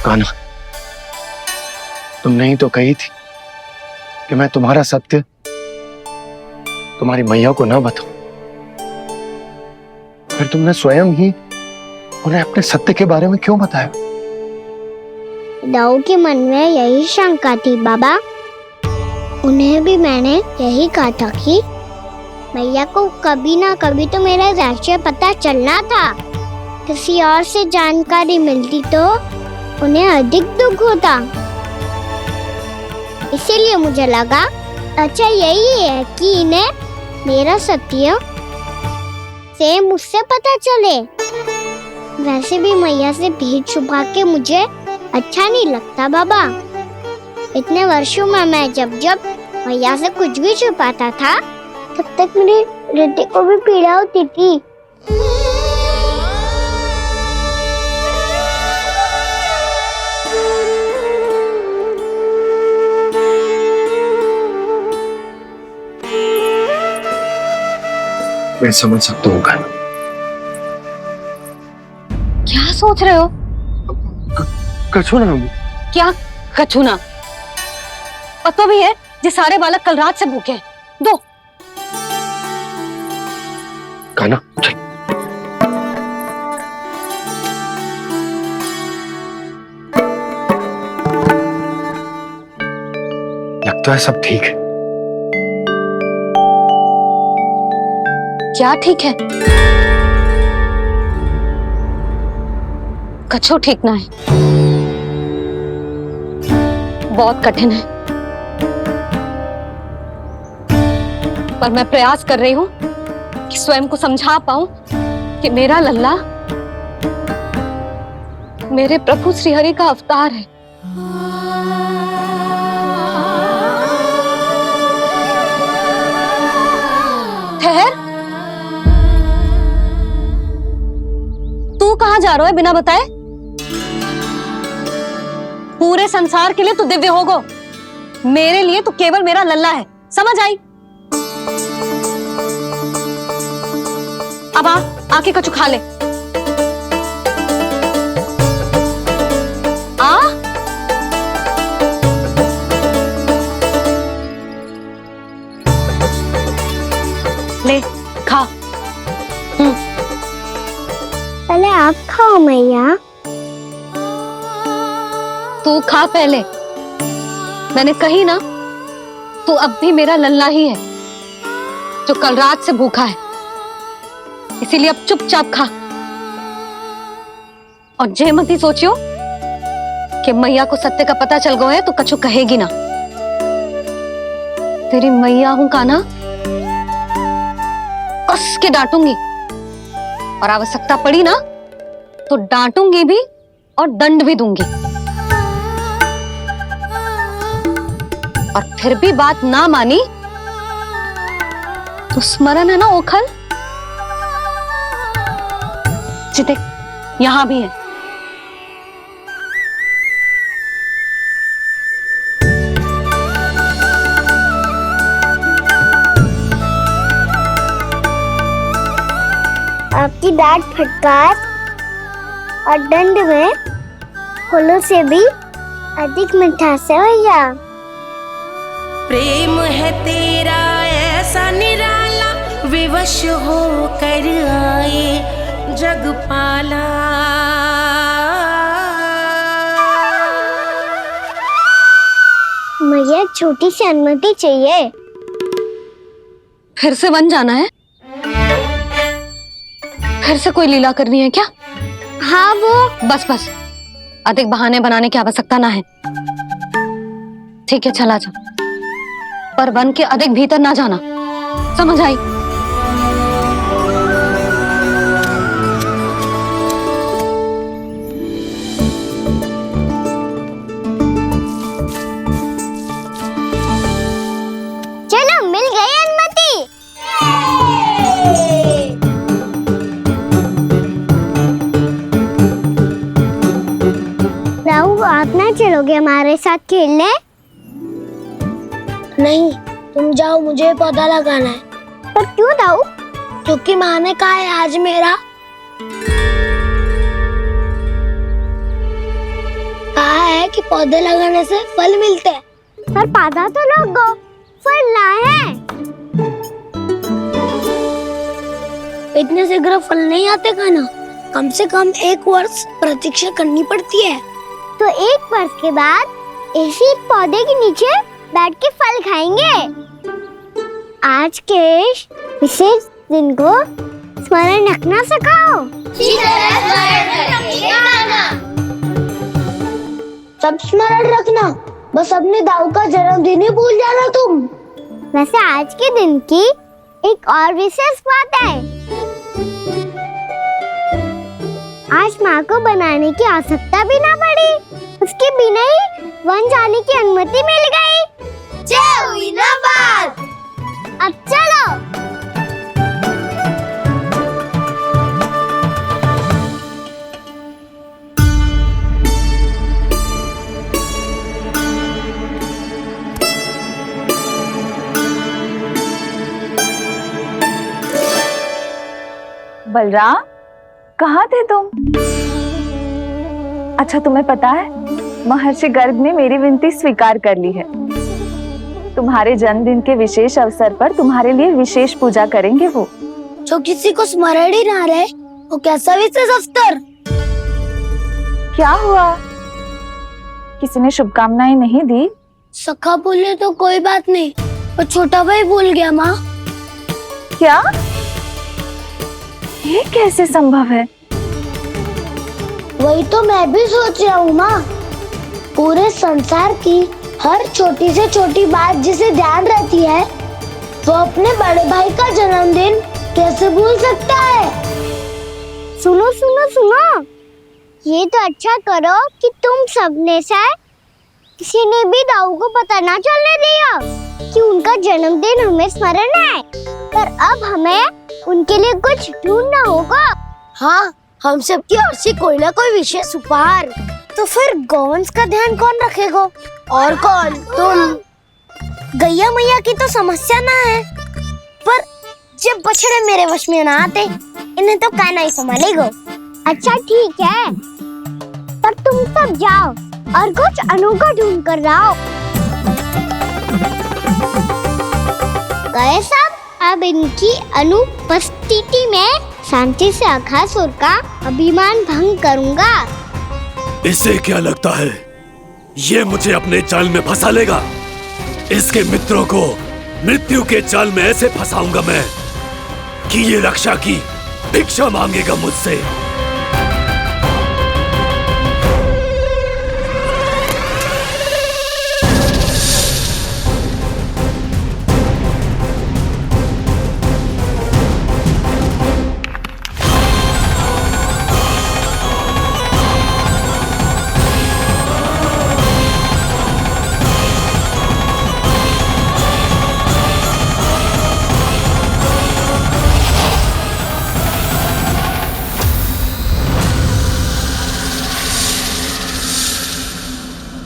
कान्हा, तुमने ही तो कही थी कि मैं तुम्हारा सत्य तुम्हारी मैया को ना बताऊं। फिर तुमने स्वयं ही उन्हें अपने सत्य के बारे में क्यों बताया? दाऊ के मन में यही शंका थी बाबा। उन्हें भी मैंने यही कहा था कि मैया को कभी ना कभी तो मेरा रहस्य पता चलना था। किसी और से जानकारी मिलती तो उन्हें अधिक दुख होता। इसीलिए मुझे लगा अच्छा यही है कि इन्हें मेरा सत्य से मुझसे पता चले। वैसे भी मैया से भेद छुपा के मुझे अच्छा नहीं लगता बाबा। इतने वर्षों में मैं जब जब मैया से कुछ भी छुपाता था तब तक मेरी हृदय को भी पीड़ा होती थी। मैं समझ सकता हूँ कान्हा। क्या सोच रहे हो? कछु ना। क्या कछु ना? पता भी है ये सारे बालक कल रात से भूखे हैं। दो। कान्हा चल। लगता है सब ठीक है। क्या ठीक है? कछु ठीक ना है। बहुत कठिन है, पर मैं प्रयास कर रही हूं कि स्वयं को समझा पाऊं कि मेरा लल्ला मेरे प्रभु श्रीहरि का अवतार है। ठहर, तू कहां जा रहा है बिना बताए? पूरे संसार के लिए तू दिव्य होगो, मेरे लिए तू केवल मेरा लल्ला है। समझ आई? अब आके कछु खा ले। आ ले खा। पहले आप खाओ मैया। तू खा पहले। मैंने कही ना, तू अब भी मेरा लल्ला ही है जो कल रात से भूखा है। इसीलिए अब चुपचाप खा। और जे मत ही सोचियो कि मैया को सत्य का पता चल गया है तो कछु कहेगी ना। तेरी मैया हूं कान्हा, कस के डांटूंगी और आवश्यकता पड़ी ना तो डांटूंगी भी और दंड भी दूंगी। और फिर भी बात ना मानी तो स्मरण है ना ओखल? देख यहां भी है। आपकी डांट फटकार और दंड में फूलों से भी अधिक मिठास है भैया। प्रेम है तेरा ऐसा निराला, विवश हो कर आए जगपाला। मैया छोटी सी अनुमति चाहिए। फिर से वन जाना है? फिर से कोई लीला करनी है क्या? हाँ वो बस बस, अधिक बहाने बनाने की आवश्यकता ना है। ठीक है चला जा, पर वन के अधिक भीतर ना जाना। समझ आई? चलो मिल गई अनुमति। राहु आप ना चलोगे हमारे साथ खेलने? नहीं, तुम जाओ, मुझे पौधा लगाना है। पर क्यों दाऊ? क्योंकि माँ ने कहा है आज है कि पौधे लगाने से फल मिलते हैं। पर पौधा तो लगो, फल ना है। इतने शीघ्र फल नहीं आते खाना, कम से कम 1 वर्ष प्रतीक्षा करनी पड़ती है। तो 1 वर्ष के बाद इसी पौधे के नीचे बैठ के फल खाएंगे। आज के इस विशेष दिन को स्मरण रखना सिखाओ। सब स्मरण रखना, बस अपने दाऊ का जन्मदिन ही भूल जाना तुम। वैसे आज के दिन की एक और विशेष बात है। आज माँ को बनाने की आवश्यकता भी ना पड़ी, उसके बिना ही वन जाने की अनुमति मिल गई। जय हुई ना बात। अब चलो। बलराम, कहाँ थे तुम? अच्छा, तुम्हें पता है महर्षि गर्ग ने मेरी विनती स्वीकार कर ली है। तुम्हारे जन्मदिन के विशेष अवसर पर तुम्हारे लिए विशेष पूजा करेंगे वो। जो किसी को स्मरण ही ना रहे, वो कैसा विशेष अवसर? क्या हुआ? किसी ने शुभकामनाएं नहीं दी? सखा बोले तो कोई बात नहीं, पर छोटा भाई भूल गया माँ। क्या? ये कैसे संभव है? वही तो मैं भी सोच रहा हूँ माँ। पूरे संसार की हर छोटी से छोटी बात जिसे ध्यान रहती है, वो अपने बड़े भाई का जन्मदिन कैसे भूल सकता है? सुनो सुनो सुनो, ये तो अच्छा करो कि तुम सबने से किसी ने भी दाऊ को पता ना चलने दिया कि उनका जन्मदिन हमें स्मरण है। पर अब हमें उनके लिए कुछ ढूंढना होगा। हाँ, हम सबकी ओर से कोई ना कोई विशेष उपहार। तो फिर गौवंश का ध्यान कौन रखेगा? और कौन? तुम। गैया मैया की तो समस्या ना है, पर जब बछड़े मेरे वश में ना आते, इन्हें तो कान्हा ही संभालेगा। अच्छा ठीक है, पर तुम सब जाओ और कुछ अनोखा ढूंढ कर लाओ। गए सब। अब इनकी अनुपस्थिति में शांति से अघासुर का अभिमान भंग करूंगा। इसे क्या लगता है ये मुझे अपने जाल में फंसा लेगा? इसके मित्रों को मृत्यु के जाल में ऐसे फंसाऊंगा मैं कि ये रक्षा की भिक्षा मांगेगा मुझसे।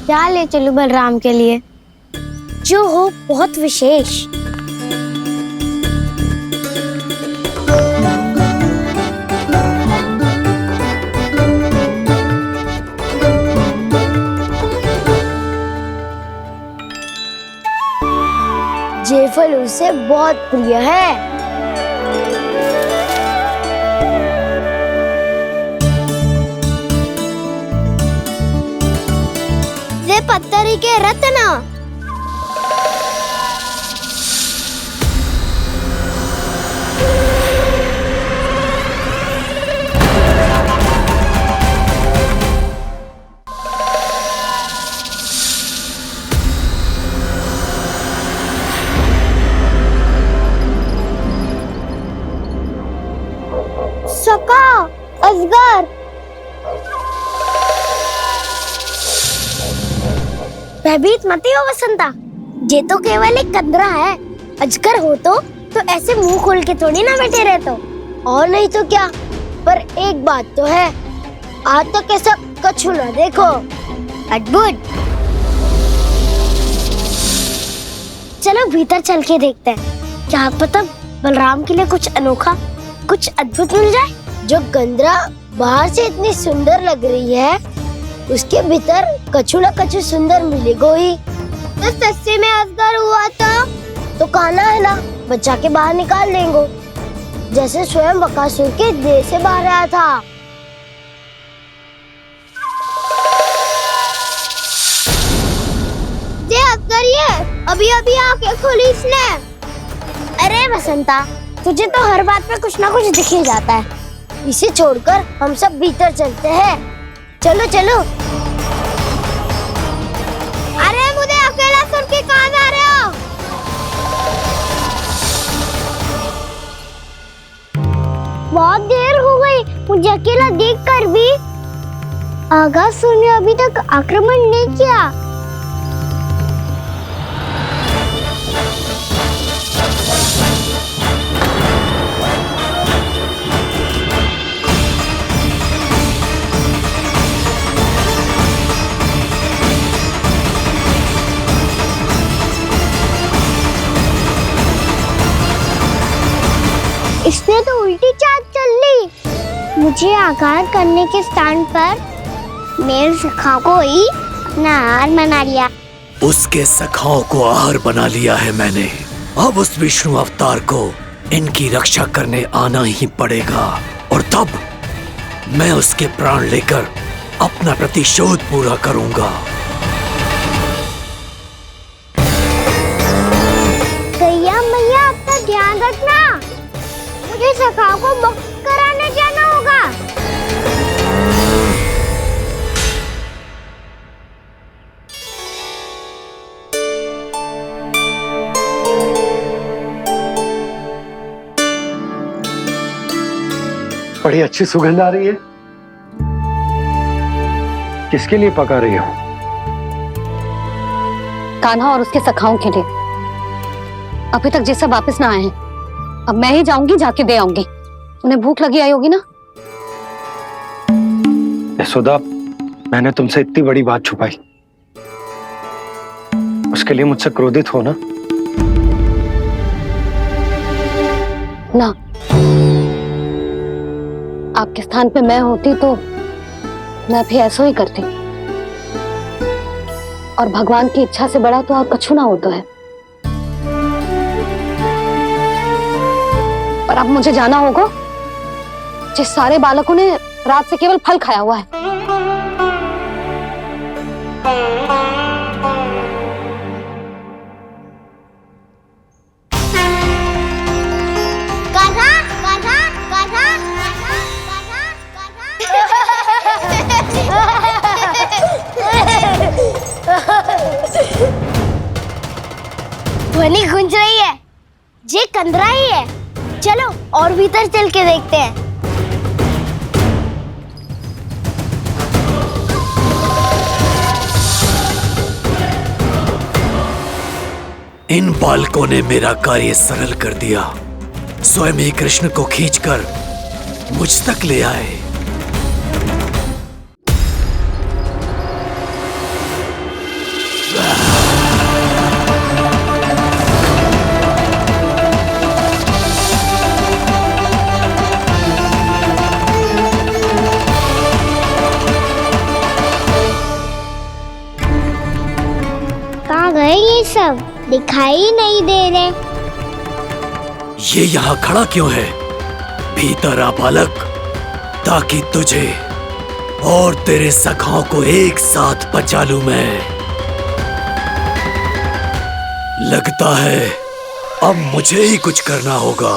क्या ले चलूं बलराम के लिए, जो हो बहुत विशेष। ये फल उसे बहुत प्रिय है। ये पत्थरी के रत्न। सका, अजगर। भयभीत मत हो वसंता, ये तो केवल एक कंदरा है। अजगर हो तो ऐसे मुंह खोल के थोड़ी ना बैठे रहते हो। और नहीं तो क्या, पर एक बात तो है, आज तक ऐसा कछु ना देखो। अद्भुत। चलो भीतर चल के देखते हैं, क्या पता बलराम के लिए कुछ अनोखा, कुछ अद्भुत मिल जाए। जो गंदरा बाहर से इतनी सुंदर लग रही है, उसके भीतर कछु न कछु सुंदर मिलेगा ही। तो सच्चे में अजगर हुआ तो काना है ना, बच्चा के बाहर निकाल देंगे, जैसे स्वयं बकासुर के देह से बाहर आया था। ये अजगर ही है, अभी अभी आंखें खोली इसने। अरे बसंता, तुझे तो हर बात पे कुछ ना कुछ दिख ही जाता है। इसे छोड़कर हम सब भीतर चलते हैं। चलो चलो। अरे मुझे अकेला सुन के कहाँ जा रहे हो? बहुत देर हो गई, मुझे अकेला देखकर भी। आगासुर ने अभी तक आक्रमण नहीं किया। इसने तो उल्टी चाल चल ली। मुझे आघात करने के स्थान पर मेरे सखा को ही अपना आहार बना लिया। उसके सखाओं को आहार बना लिया है मैंने। अब उस विष्णु अवतार को इनकी रक्षा करने आना ही पड़ेगा, और तब मैं उसके प्राण लेकर अपना प्रतिशोध पूरा करूंगा। गैया मैया, अपना ध्यान रखना। मुझे सखा को मुक्त कराने जाना होगा। बड़ी अच्छी सुगंध आ रही है। किसके लिए पका रही हो? कान्हा और उसके सखाओं के लिए। अभी तक जैसा वापस ना आए हैं, अब मैं ही जाऊंगी, जाके दे आऊंगी। उन्हें भूख लगी आई होगी ना। यशोदा, मैंने तुमसे इतनी बड़ी बात छुपाई, उसके लिए मुझसे क्रोधित हो ना? ना, आपके स्थान पे मैं होती तो मैं भी ऐसा ही करती। और भगवान की इच्छा से बड़ा तो और कछु ना होता है। पर अब मुझे जाना होगा। जिस सारे बालकों ने रात से केवल फल खाया हुआ है। कान्हा, कान्हा, कान्हा, कान्हा, कान्हा। ध्वनि गूंज रही है, ये कंदरा ही है। चलो और भीतर चल के देखते हैं। इन बालकों ने मेरा कार्य सरल कर दिया। स्वयं ही कृष्ण को खींचकर मुझ तक ले आए। कहाँ गए ये सब? दिखाई नहीं दे रहे। ये यहाँ खड़ा क्यों है? भीतर आ बालक, ताकि तुझे और तेरे सखाओं को एक साथ बचा लूं मैं। लगता है अब मुझे ही कुछ करना होगा।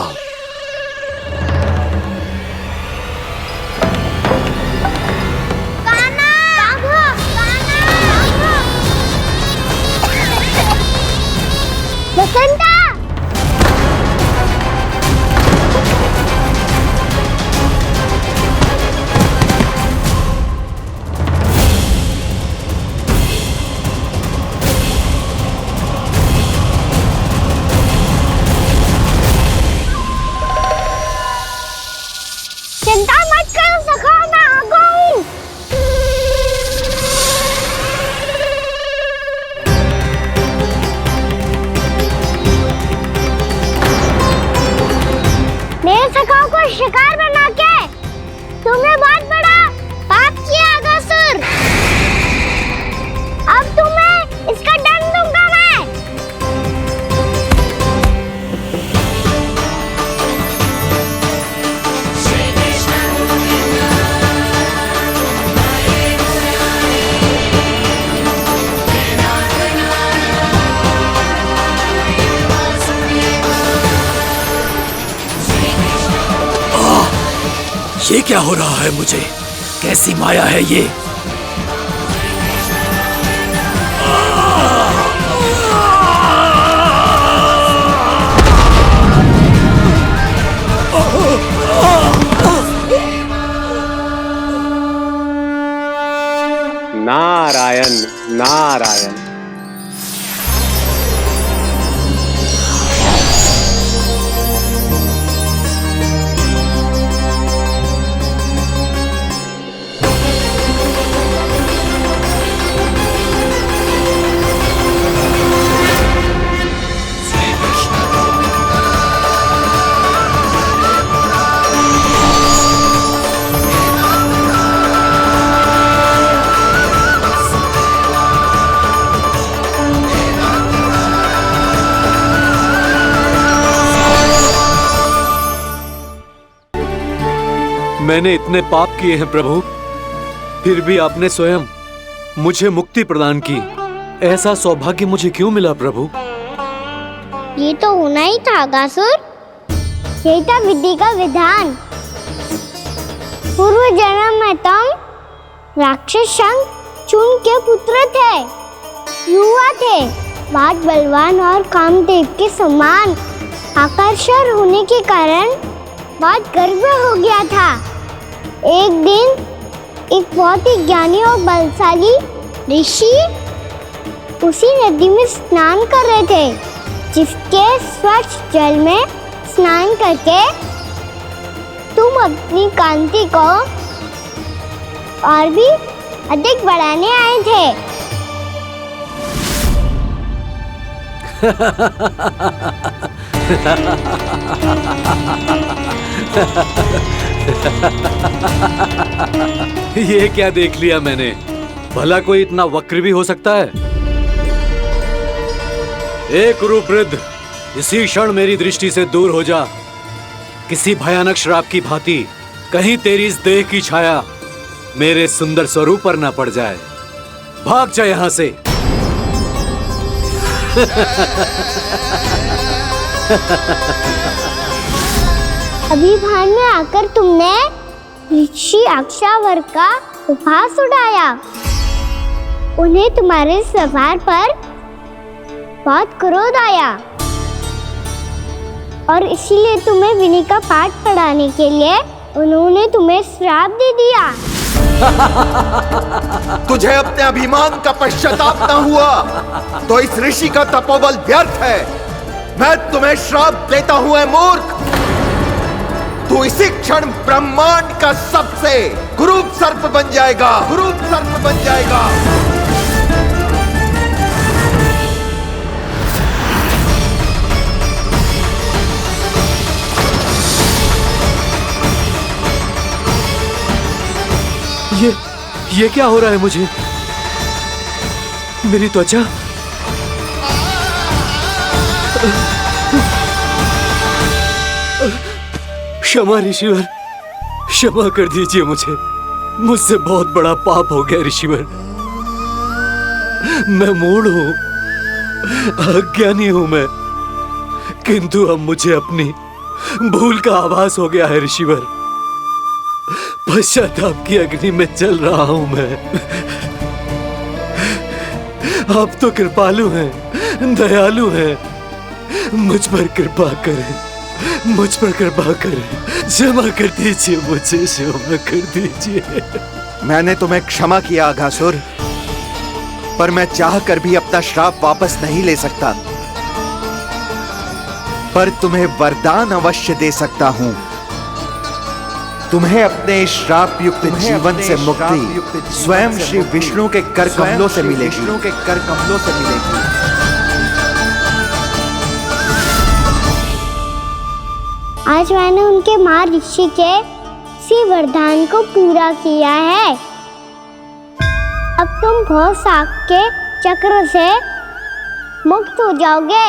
बसंता! ये क्या हो रहा है मुझे? कैसी माया है ये? नारायण नारायण। मैंने इतने पाप किए हैं प्रभु, फिर भी आपने स्वयं मुझे मुक्ति प्रदान की। ऐसा सौभाग्य मुझे क्यों मिला प्रभु? ये तो होना ही था अगासुर। यही था विधि का विधान। पूर्व जन्म में तुम राक्षस शंखचूड़ के पुत्र थे, युवा थे, बहुत बलवान और कामदेव के समान आकर्षण होने के कारण बहुत गर्व हो गया था। एक दिन एक बहुत ही ज्ञानी और बलशाली ऋषि उसी नदी में स्नान कर रहे थे, जिसके स्वच्छ जल में स्नान करके तुम अपनी कांति को और भी अधिक बढ़ाने आए थे। ये क्या देख लिया मैंने? भला कोई इतना वक्र भी हो सकता है? एक रूपवृद्ध, इसी क्षण मेरी दृष्टि से दूर हो जा। किसी भयानक श्राप की भांति कहीं तेरी इस देह की छाया मेरे सुंदर स्वरूप पर न पड़ जाए। भाग जा यहां से। अभी भान में आकर तुमने ऋषि अक्षावर का उपहास उड़ाया। उन्हें तुम्हारे स्वभाव पर बहुत क्रोध आया और इसीलिए तुम्हें विनय का पाठ पढ़ाने के लिए उन्होंने तुम्हें श्राप दे दिया। तुझे अपने अभिमान का पश्चाताप न हुआ तो इस ऋषि का तपोबल व्यर्थ है। मैं तुम्हें श्राप देता हूं ऐ मूर्ख। तू इसी क्षण ब्रह्मांड का सबसे कुरूप सर्प बन जाएगा, कुरूप सर्प बन जाएगा। ये क्या हो रहा है मुझे? मेरी त्वचा क्षमा ऋषिवर, क्षमा कर दीजिए मुझे। मुझसे बहुत बड़ा पाप हो गया ऋषिवर। मैं मूढ़ हूं, अज्ञानी हूं मैं, किंतु अब मुझे अपनी भूल का आभास हो गया है ऋषिवर। पश्चाताप की अग्नि में जल रहा हूं मैं। आप तो कृपालु हैं, दयालु हैं, मुझ पर कृपा करें, मुझ पर कृपा करें। क्षमा कर दीजिए मुझे, क्षमा कर दीजिए। मैंने तुम्हें क्षमा किया अघासुर, पर मैं चाहकर भी अपना श्राप वापस नहीं ले सकता। पर तुम्हें वरदान अवश्य दे सकता हूं। तुम्हें अपने श्राप युक्त जीवन से मुक्ति स्वयं श्री विष्णु के कर कमलों से मिलेगी, विष्णु के कर कमलों से मिलेगी। आज मैंने उनके मां ऋषि के इसी वरदान को पूरा किया है। अब तुम भव साग के चक्र से मुक्त हो जाओगे।